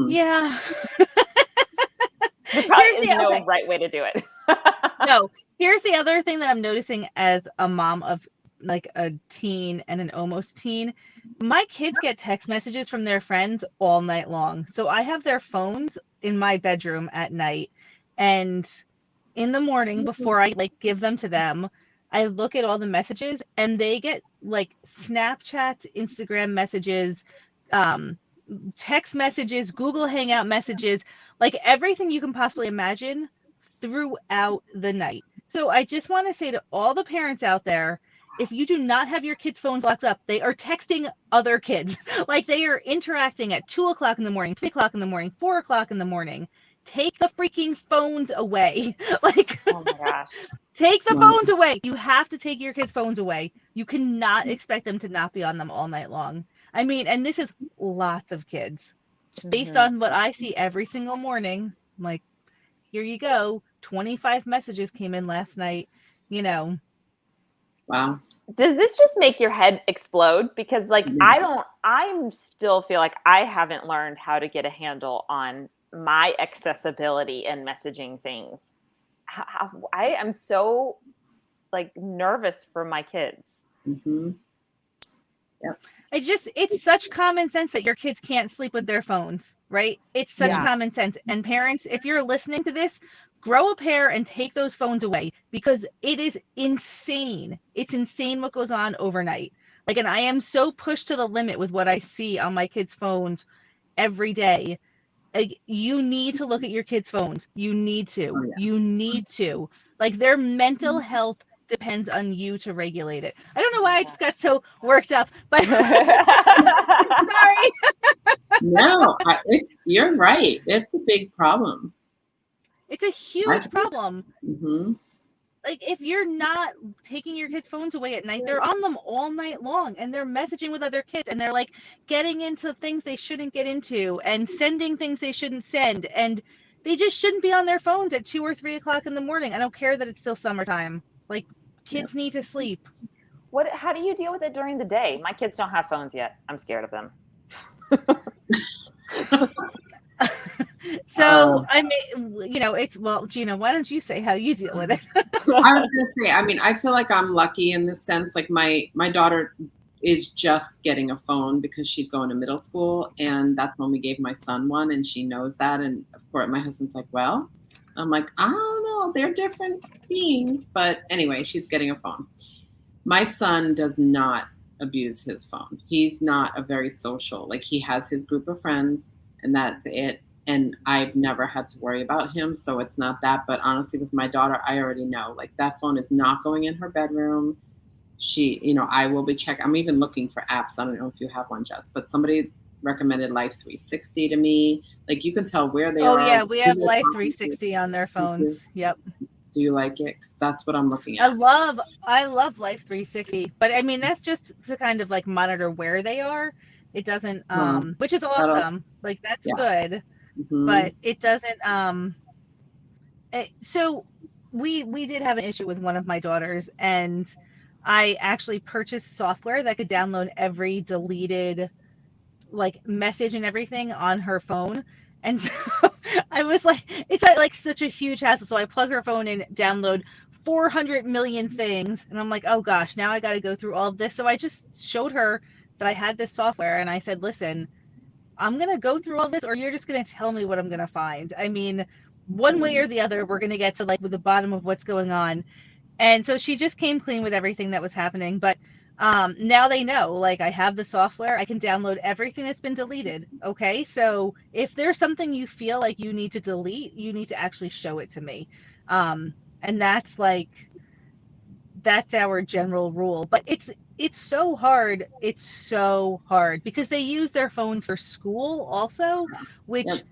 C: Yeah.
B: There probably is no right way to do it.
C: No. Here's the other thing that I'm noticing as a mom of like a teen and an almost teen. My kids get text messages from their friends all night long. So I have their phones in my bedroom at night, and in the morning before I like give them to them, I look at all the messages, and they get like Snapchat, Instagram messages, text messages, Google Hangout messages, like everything you can possibly imagine throughout the night. So I just want to say to all the parents out there, if you do not have your kids' phones locked up, they are texting other kids. Like they are interacting at 2 o'clock in the morning, 3 o'clock in the morning, 4 o'clock in the morning. Take the freaking phones away. Like,
B: oh my gosh.
C: Take the phones away. You have to take your kids' phones away. You cannot expect them to not be on them all night long. I mean, and this is lots of kids. Just based on what I see every single morning, I'm like, here you go. 25 messages came in last night, you know.
A: Wow.
B: Does this just make your head explode? Because like, I still feel like I haven't learned how to get a handle on my accessibility and messaging things. I am so like nervous for my kids.
A: Yep.
C: It's such common sense that your kids can't sleep with their phones, right? It's such common sense. And parents, if you're listening to this, grow a pair and take those phones away, because it is insane. It's insane what goes on overnight. Like, and I am so pushed to the limit with what I see on my kids' phones every day. Like, you need to look at your kids' phones. You need to.
A: Oh, yeah.
C: You need to. Like, their mental health depends on you to regulate it. I don't know why I just got so worked up, but sorry.
A: No, you're right. It's a big problem.
C: It's a huge problem.
A: Mm-hmm.
C: Like, if you're not taking your kids' phones away at night, they're on them all night long, and they're messaging with other kids, and they're like getting into things they shouldn't get into and sending things they shouldn't send, and they just shouldn't be on their phones at 2 or 3 o'clock in the morning. I don't care that it's still summertime. Like, kids need to sleep.
B: How do you deal with it during the day? My kids don't have phones yet. I'm scared of them.
C: So I mean, you know, well, Gina, why don't you say how you deal with it?
A: I was gonna say, I mean, I feel like I'm lucky in this sense. Like my daughter is just getting a phone because she's going to middle school, and that's when we gave my son one, and she knows that. And of course, my husband's like, well, I'm like, I don't know, they're different beings, but anyway, she's getting a phone. My son does not abuse his phone. He's not a very social. Like, he has his group of friends, and that's it. And I've never had to worry about him, so it's not that. But honestly, with my daughter, I already know, like, that phone is not going in her bedroom. She, you know, I will be checking. I'm even looking for apps. I don't know if you have one, Jess, but somebody recommended Life 360 to me. Like, you can tell where they are.
C: Oh yeah, we have Life 360 on their phones. Yep.
A: Do you like it? Because that's what I'm looking at.
C: I love Life 360, but I mean, that's just to kind of like monitor where they are. It doesn't, which is awesome. Like, that's good. Mm-hmm. But it doesn't. So we did have an issue with one of my daughters, and I actually purchased software that could download every deleted like message and everything on her phone. And so I was like, it's like such a huge hassle. So I plug her phone in, download 400 million things, and I'm like, oh gosh, now I got to go through all of this. So I just showed her that I had this software, and I said, listen, I'm going to go through all this, or you're just going to tell me what I'm going to find. I mean, one way or the other, we're going to get to like with the bottom of what's going on. And so she just came clean with everything that was happening. But now they know, like, I have the software. I can download everything that's been deleted. Okay. So if there's something you feel like you need to delete, you need to actually show it to me. And that's our general rule. But it's so hard. It's so hard because they use their phones for school also, which
A: Yep.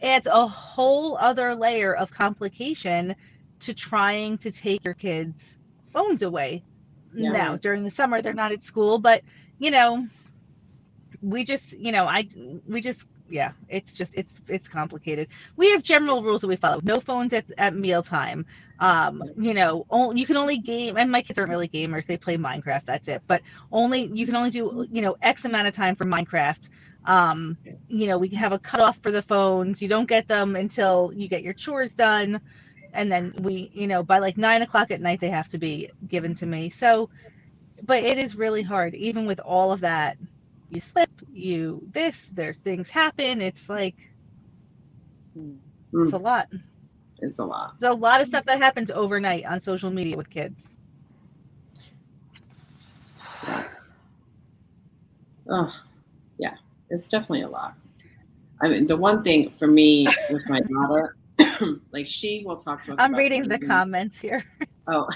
C: adds a whole other layer of complication to trying to take your kids' phones away.
A: Yeah.
C: Now, during the summer, they're not at school, but we just, yeah, it's complicated. We have general rules that we follow. No phones at mealtime. You can only game, and my kids aren't really gamers. They play Minecraft. That's it. But you can only do, X amount of time for Minecraft. We have a cutoff for the phones. You don't get them until you get your chores done. And then by like 9 o'clock at night, they have to be given to me. So, but it is really hard, even with all of that. You slip, there's things happen. It's like, it's a lot.
A: It's a lot.
C: There's a lot of stuff that happens overnight on social media with kids.
A: Oh, yeah, it's definitely a lot. I mean, the one thing for me with my daughter, like she will talk to us.
C: I'm reading the comments here.
A: Oh,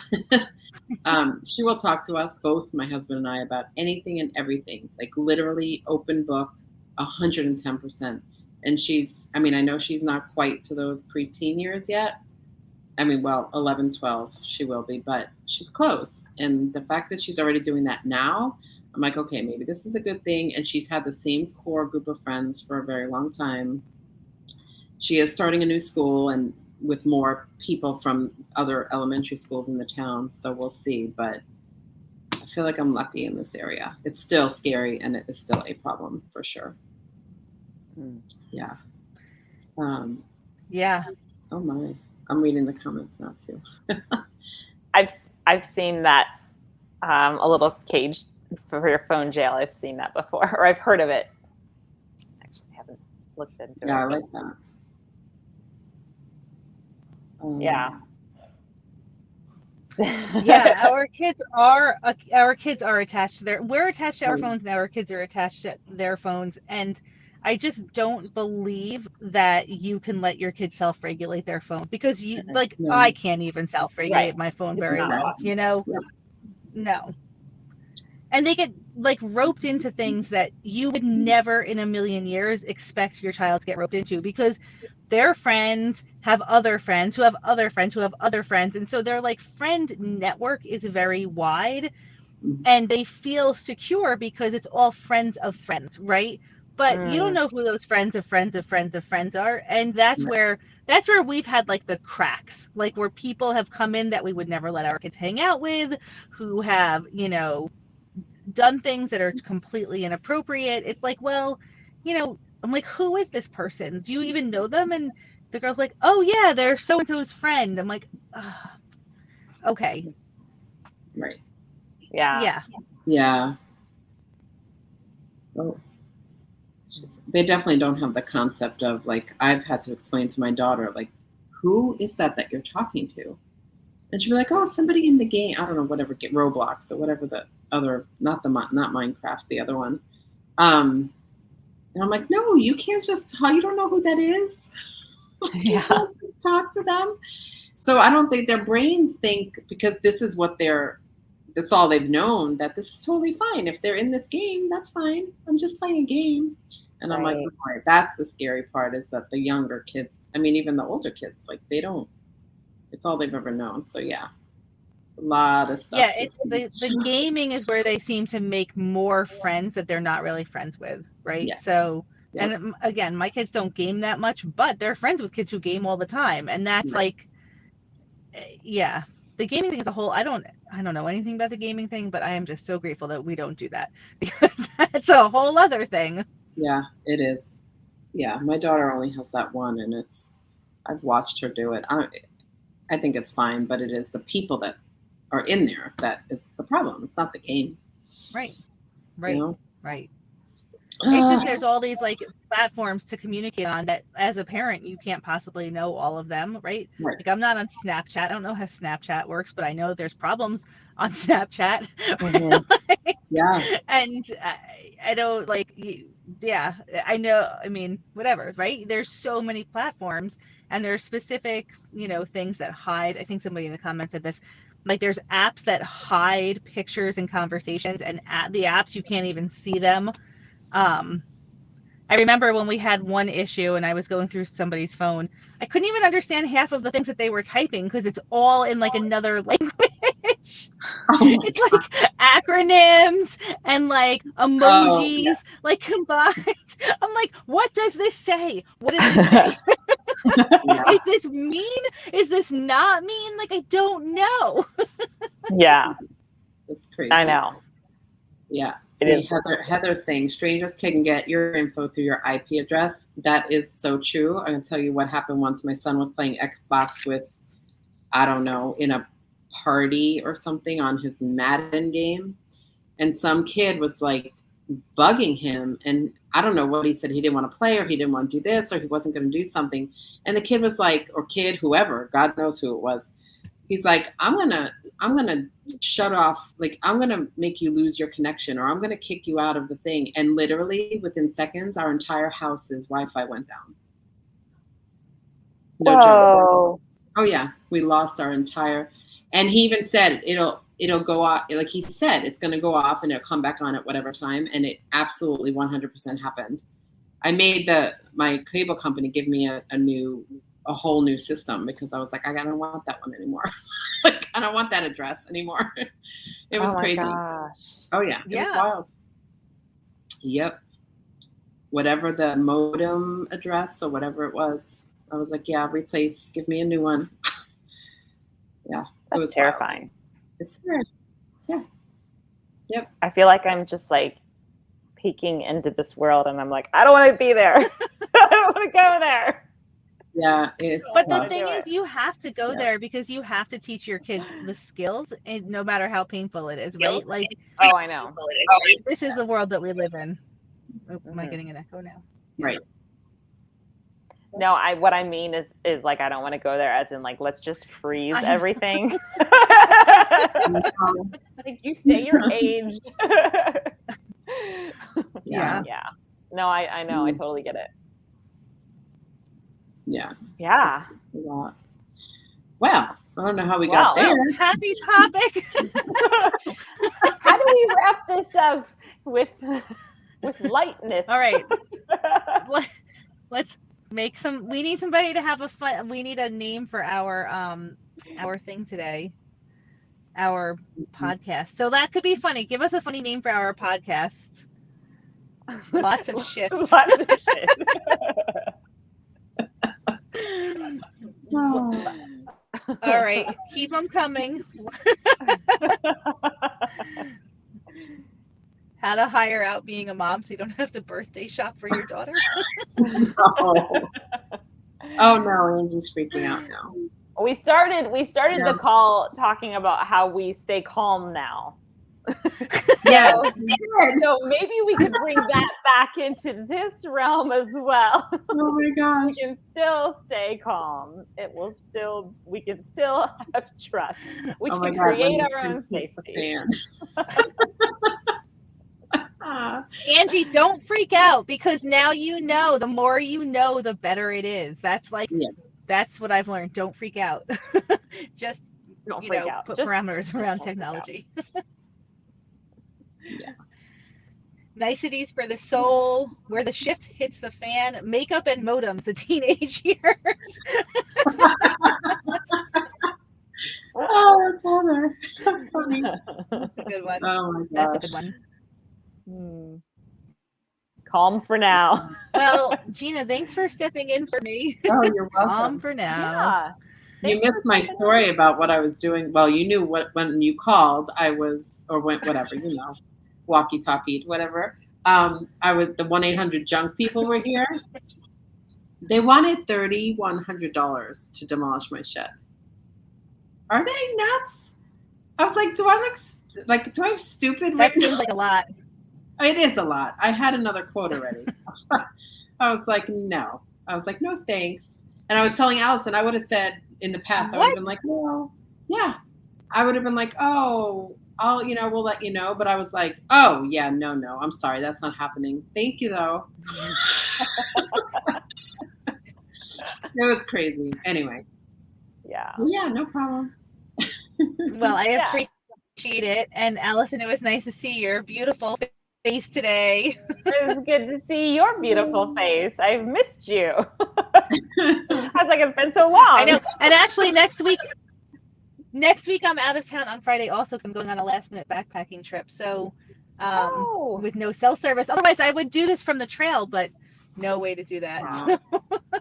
A: she will talk to us, both my husband and I, about anything and everything, like literally open book, 110%. And I know she's not quite to those preteen years yet. 11, 12, she will be, but she's close. And the fact that she's already doing that now, I'm like, okay, maybe this is a good thing. And she's had the same core group of friends for a very long time. She is starting a new school and with more people from other elementary schools in the town. So we'll see. But I feel like I'm lucky in this area. It's still scary and it is still a problem for sure. Yeah.
C: Yeah.
A: Oh my. I'm reading the comments now too.
B: I've seen that a little cage for your phone jail. I've seen that before, or I've heard of it. Actually, I haven't looked into it.
A: Yeah, I like that.
B: Yeah.
C: Yeah, our kids are attached to we're attached to our phones now. Our kids are attached to their phones, and I just don't believe that you can let your kids self-regulate their phone because I can't even self-regulate my phone very well, No. And they get like roped into things that you would never in a million years expect your child to get roped into because their friends have other friends who have other friends who have other friends. And so their like friend network is very wide and they feel secure because it's all friends of friends, right? But you don't know who those friends of friends of friends of friends are. And that's where we've had like the cracks, like where people have come in that we would never let our kids hang out with, who have, done things that are completely inappropriate. It's like, well, I'm like, who is this person? Do you even know them? And the girl's like, oh yeah, they're so-and-so's friend. I'm like, okay.
A: Right.
B: Yeah.
A: Oh. They definitely don't have the concept of like, I've had to explain to my daughter, like, who is that you're talking to? And she'd be like, oh, somebody in the game. I don't know, whatever, get Roblox or whatever the other, not Minecraft, the other one. And I'm like, no, you can't just talk. You don't know who that is. You can't just talk to them. So I don't think their brains think, because this is what that's all they've known, that this is totally fine. If they're in this game, that's fine. I'm just playing a game. And I'm like, all right, that's the scary part, is that the younger kids, even the older kids, like it's all they've ever known. So yeah, a lot of stuff.
C: Yeah, it's the gaming is where they seem to make more friends that they're not really friends with, right? Yeah. So, and again, my kids don't game that much, but they're friends with kids who game all the time, and that's like, yeah, the gaming thing as a whole. I don't know anything about the gaming thing, but I am just so grateful that we don't do that because that's a whole other thing.
A: Yeah, it is. Yeah, my daughter only has that one, and I've watched her do it. I think it's fine, but it is the people that are in there that is the problem. It's not the game.
C: Right. Right. It's just there's all these like platforms to communicate on that as a parent you can't possibly know all of them, right?
A: Right.
C: Like I'm not on Snapchat. I don't know how Snapchat works, but I know there's problems on Snapchat.
A: Yeah.
C: And I don't like yeah, I know, I mean, whatever, right? There's so many platforms and there's specific, things that hide. I think somebody in the comments said this. Like there's apps that hide pictures and conversations, and the apps you can't even see them. I remember when we had one issue and I was going through somebody's phone, I couldn't even understand half of the things that they were typing because it's all in like another language. It's like acronyms and like emojis like combined. I'm like, what does this say? What does it say? Is this mean? Is this not mean? Like, I don't know.
B: Yeah.
A: It's crazy.
B: I know.
A: Yeah. See, Heather's saying strangers can get your info through your IP address. That is so true. I'm going to tell you what happened once. My son was playing Xbox with, I don't know, in a party or something on his Madden game. And some kid was like bugging him. And I don't know what he said. He didn't want to play, or he didn't want to do this, or he wasn't going to do something. And the kid was like, or kid, whoever, God knows who it was. He's like, I'm gonna shut off, like I'm gonna make you lose your connection, or I'm gonna kick you out of the thing. And literally within seconds, our entire house's Wi-Fi went down. No joke. Oh yeah, we lost our entire. And he even said it'll go off. Like he said, it's gonna go off and it'll come back on at whatever time. And it absolutely 100% happened. I made my cable company give me a whole new system because I was like, I don't want that one anymore. Like, I don't want that address anymore. It was crazy.
B: Gosh.
A: Oh yeah. It was wild. Yep. Whatever the modem address or whatever it was, I was like, yeah, replace, give me a new one. Yeah.
B: That's
A: it was
B: terrifying.
A: Wild. It's scary. Yeah. Yep.
B: I feel like I'm just like peeking into this world and I'm like, I don't want to be there. I don't want to go there.
A: Yeah,
C: but the thing is, you have to go there because you have to teach your kids the skills, and no matter how painful it is, right? Like,
B: oh, I know.
C: This is the world that we live in. Oh, am I getting an echo now?
A: Right.
B: No, what I mean is like I don't want to go there, as in like let's just freeze everything. Like you stay your age.
C: Yeah.
B: No, I know. I totally get it.
A: Yeah.
B: Well,
A: I don't know how we got there.
C: Happy topic.
B: How do we wrap this up with lightness?
C: All right. Let's make some. We need somebody to have we need a name for our thing today. Our podcast. So that could be funny. Give us a funny name for our podcast. Lots of shifts.
B: Lots of shifts.
C: All right, keep them coming. How to hire out being a mom so you don't have to birthday shop for your daughter.
A: Oh no, Angie's freaking out now.
B: We started the call talking about how we stay calm now. So maybe we could bring that back into this realm as well.
A: Oh my gosh.
B: We can still stay calm. We can still have trust. We can create our own safety.
C: Angie, don't freak out, because now you know. The more you know, the better it is. That's like that's what I've learned. Don't freak out. Just
B: don't freak out.
C: Put parameters around technology. Niceties for the soul, where the shift hits the fan. Makeup and modems, the teenage years.
A: Oh, that's Heather. That's funny.
C: That's a good one.
A: Oh my gosh.
C: That's a good one.
B: Calm for now.
C: Well, Gina, thanks for stepping in for me.
A: Oh, you're welcome.
C: Calm for now.
B: Yeah.
A: You missed my story about what I was doing. Well, you knew when you called, I was, or went, whatever, walkie-talkie, whatever. I was, the 1-800-JUNK people were here. They wanted $3,100 to demolish my shed. Are they nuts? I was like, do I have stupid?
C: That seems like a lot.
A: It is a lot. I had another quote already. I was like, no. I was like, no, thanks. And I was telling Allison, I would have said in the past, I would have been like, well, yeah. I would have been like, oh, we'll let you know. But I was like, oh, yeah, no. I'm sorry. That's not happening. Thank you, though. It was crazy. Anyway.
B: Yeah.
A: Yeah, no problem.
C: Well, I appreciate it. And Allison, it was nice to see your beautiful face today.
B: It was good to see your beautiful face. I've missed you. I was like, it's been so long.
C: I know. And actually, next week I'm out of town on Friday also because I'm going on a last-minute backpacking trip. So with no cell service. Otherwise, I would do this from the trail, but no way to do that.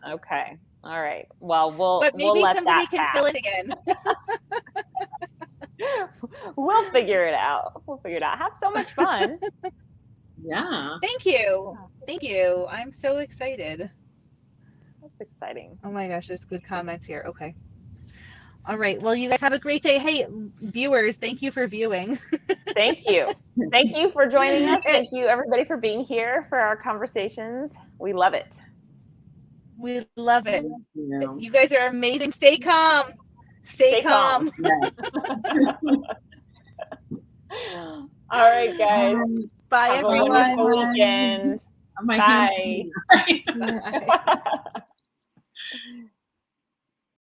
B: Okay. All right. Well,
C: but maybe
B: we'll let
C: somebody
B: that
C: can fill it again.
B: We'll figure it out. Have so much fun.
A: Yeah.
C: Thank you. I'm so excited.
B: That's exciting.
C: Oh my gosh, there's good comments here. Okay. All right. Well, you guys have a great day. Hey, viewers, thank you for viewing.
B: Thank you. Thank you for joining us. Thank you, everybody, for being here for our conversations. We love it.
C: We love it.
A: Yeah.
C: You guys are amazing. Stay calm. Stay calm.
A: Yeah.
B: All right, guys.
C: Bye,
B: have
C: everyone.
B: A wonderful weekend.
A: My
B: Bye.
A: hands.
C: Bye.